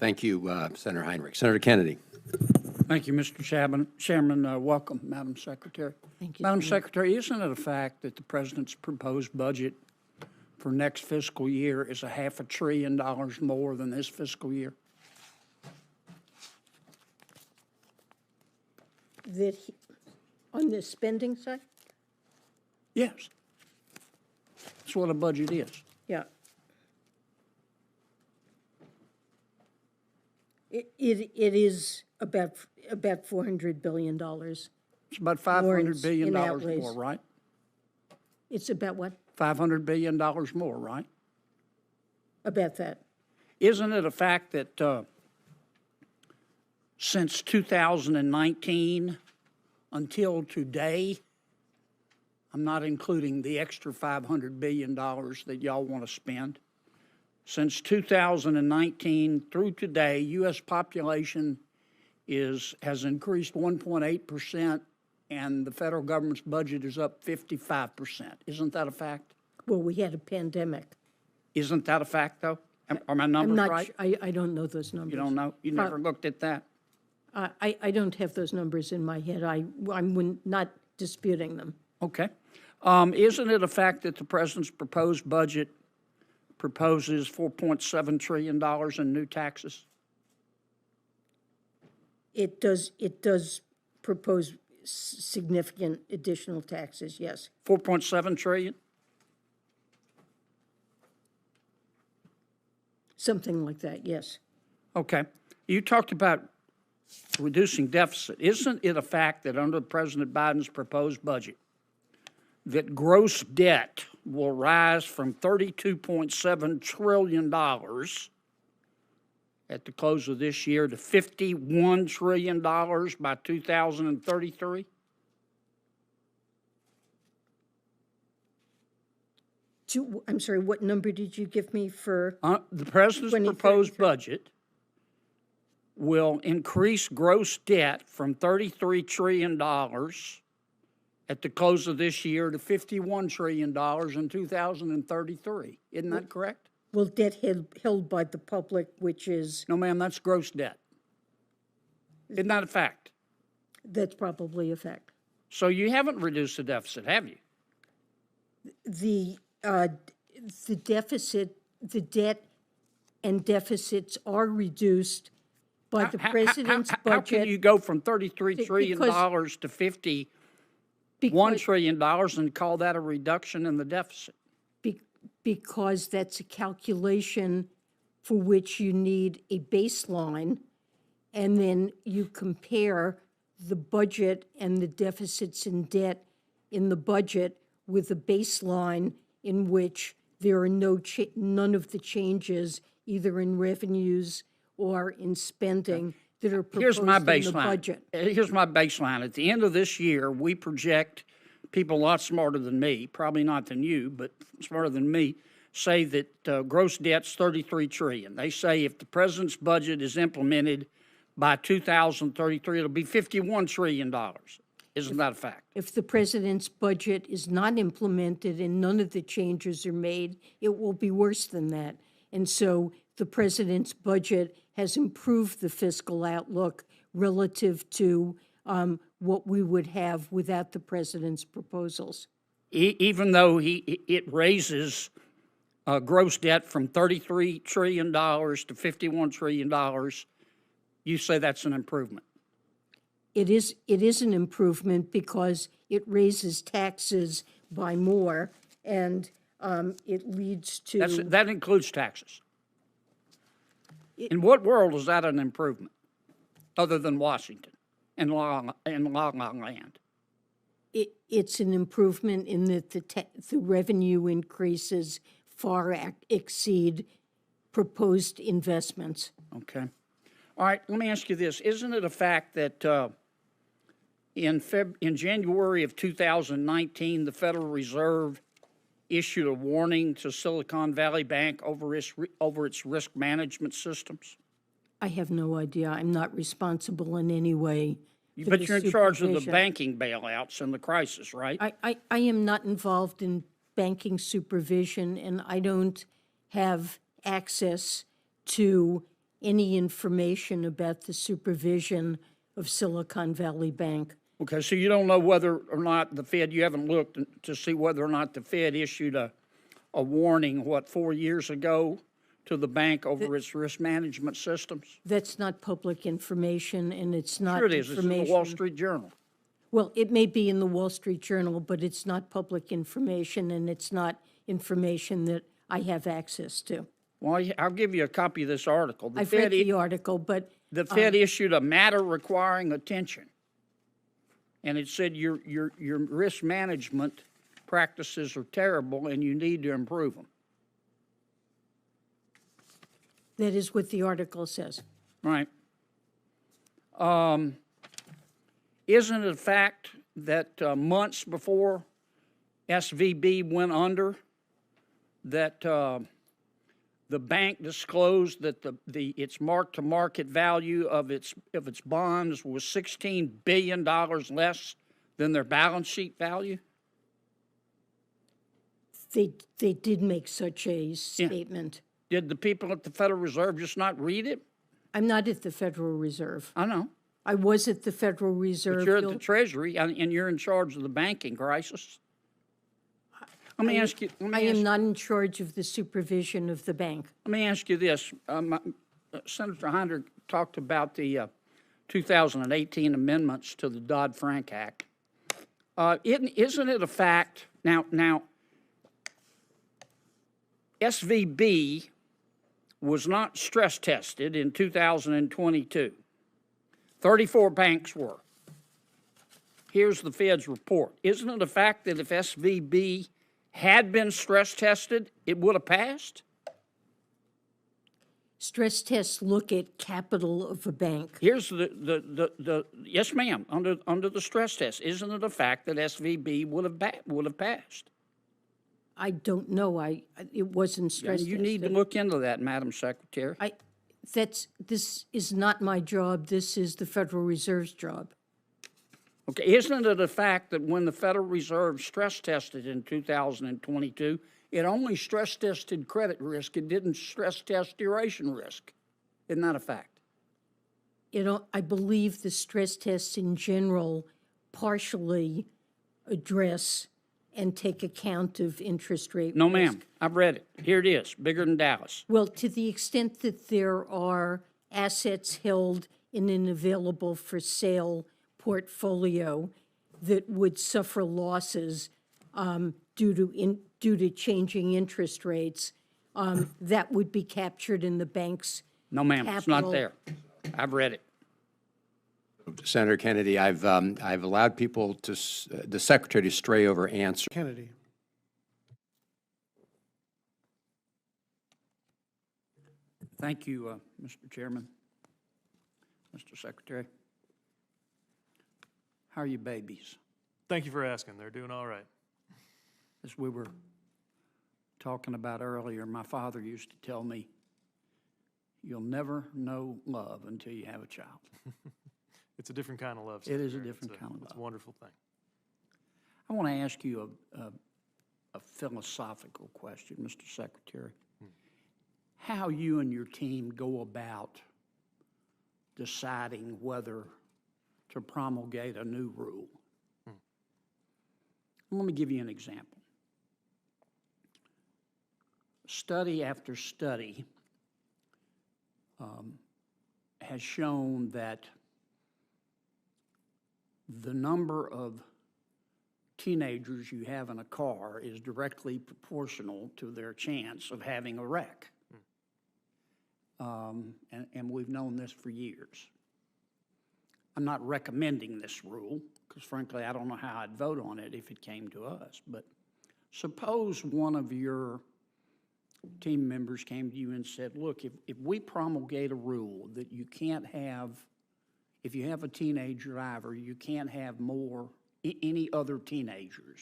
Thank you, Senator Heinrich. Senator Kennedy. Thank you, Mr. Chairman. Welcome, Madam Secretary. Thank you, Madam Senator. Secretary, isn't it a fact that the president's proposed budget for next fiscal year is $500 billion more than this fiscal year? That on the spending side? Yes. That's what a budget is. Yeah. It is about $400 billion. It's about $500 billion in more, outlays. right? It's about what? $500 billion more, right? About that. Isn't it a fact that since 2019 until today, I'm not including the extra $500 billion that y'all want to spend, since 2019 through today, U.S. population has increased 1.8%, and the federal government's budget is up 55%. Isn't that a fact? Well, we had a pandemic. Isn't that a fact, though? Are my I'm numbers not, right? I don't know those numbers. You don't know? You never looked at that? I don't have those numbers in my head. I'm not disputing them. Okay. Isn't it a fact that the president's proposed budget proposes $4.7 trillion in new taxes? It does propose significant additional taxes, yes. 4.7 trillion? Something like that, yes. Okay. You talked about reducing deficit. Isn't it a fact that under President Biden's proposed budget, that gross debt will rise from $32.7 trillion at the close of this year to $51 trillion by 2033? I'm sorry, what number did you give me for? The president's 2033. proposed budget will increase gross debt from $33 trillion at the close of this year to $51 trillion in 2033. Isn't that correct? Well, debt held by the public, which is, No, ma'am, that's gross debt. Isn't that a fact? that's probably a fact. So you haven't reduced the deficit, have you? The deficit, the debt and deficits are reduced by the president's How budget. can you go from $33 trillion to $51 because- trillion and call that a reduction in the deficit? Because that's a calculation for which you need a baseline, and then you compare the budget and the deficits and debt in the budget with a baseline in which there are none of the changes, either in revenues or in spending, that are Here's proposed my in the baseline. budget. Here's my baseline. At the end of this year, we project, people a lot smarter than me, probably not than you, but smarter than me, say that gross debt's $33 trillion. They say if the president's budget is implemented by 2033, it'll be $51 trillion. Isn't that a fact? If the president's budget is not implemented and none of the changes are made, it will be worse than that. And so the president's budget has improved the fiscal outlook relative to what we would have without the president's proposals. Even though it raises gross debt from $33 trillion to $51 trillion, you say that's an improvement. It is an improvement because it raises taxes by more, and it leads to. That includes taxes. In what world is that an improvement, other than Washington and La La Land? It's an improvement in that the revenue increases far exceed proposed investments. Okay. All right, let me ask you this. Isn't it a fact that in January of 2019, the Federal Reserve issued a warning to Silicon Valley Bank over its risk management systems? I have no idea. I'm not responsible in any way. for But the you're in charge of the supervision. banking bailouts and the crisis, right? I am not involved in banking supervision, and I don't have access to any information about the supervision of Silicon Valley Bank. Okay, so you don't know whether or not the Fed, you haven't looked to see whether or not the Fed issued a warning, 4 years ago to the bank over its risk management systems? That's not public information, and it's not Sure it is. It's in the information. Wall Street Journal. Well, it may be in the Wall Street Journal, but it's not public information, and it's not information that I have access to. Well, I'll give you a copy of this article. I've read the article, but The Fed issued a matter requiring attention. And it said your risk management practices are terrible and you need to improve them. that is what the article says. Right. Isn't it a fact that months before SVB went under, that the bank disclosed that its mark-to-market value of its bonds was $16 billion less than their balance sheet value? They did make such a statement. Did the people at the Federal Reserve just not read it? I'm not at the Federal Reserve. I know. I was at the Federal Reserve. But you're at the Treasury, and you're in charge of the banking crisis. Let me ask you. I am not in charge of the supervision of the bank. Let me ask you this. Senator Heinrich talked about the 2018 amendments to the Dodd-Frank Act. Isn't it a fact? Now, SVB was not stress tested in 2022. 34 banks were. Here's the Fed's report. Isn't it a fact that if SVB had been stress tested, it would have passed? Stress tests look at capital of a bank. Here's the yes, ma'am, under the stress test. Isn't it a fact that SVB would have passed? I don't know. It wasn't stress tested. You need to look into that, Madam Secretary. This is not my job. This is the Federal Reserve's job. Okay, isn't it a fact that when the Federal Reserve stress tested in 2022, it only stress tested credit risk, it didn't stress test duration risk? Isn't that a fact? I believe the stress tests in general partially address and take account of interest rate No, risk. ma'am. I've read it. Here it is, bigger than Dallas. Well, to the extent that there are assets held in an available for sale portfolio that would suffer losses due to changing interest rates, that would be captured in the bank's No, ma'am, it's not capital. there. I've read it. Senator Kennedy, I've allowed people to, the Secretary to stray over answer. Kennedy. Thank you, Mr. Chairman, Mr. Secretary. How are your babies? Thank you for asking. They're doing all right. As we were talking about earlier, my father used to tell me, you'll never know love until you have a child. It's a different kind of love. It is a Senator. different kind of It's a love. wonderful thing. I want to ask you a philosophical question, Mr. Secretary. How you and your team go about deciding whether to promulgate a new rule. Let me give you an example. Study after study has shown that the number of teenagers you have in a car is directly proportional to their chance of having a wreck. And we've known this for years. I'm not recommending this rule, because frankly, I don't know how I'd vote on it if it came to us. But suppose one of your team members came to you and said, look, if we promulgate a rule that you can't have, if you have a teenage driver, you can't have any other teenagers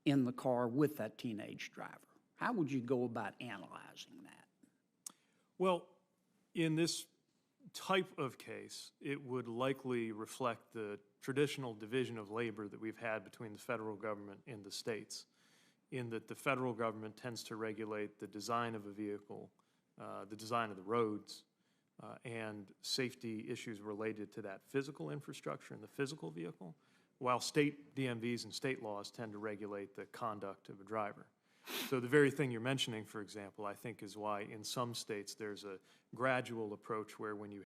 in the car with that teenage driver. How would you go about analyzing that? Well, in this type of case, it would likely reflect the traditional division of labor that we've had between the federal government and the states, in that the federal government tends to regulate the design of a vehicle, the design of the roads, and safety issues related to that physical infrastructure and the physical vehicle, while state DMVs and state laws tend to regulate the conduct of a driver. So the very thing you're mentioning, for example, I think is why in some states there's a gradual approach where when you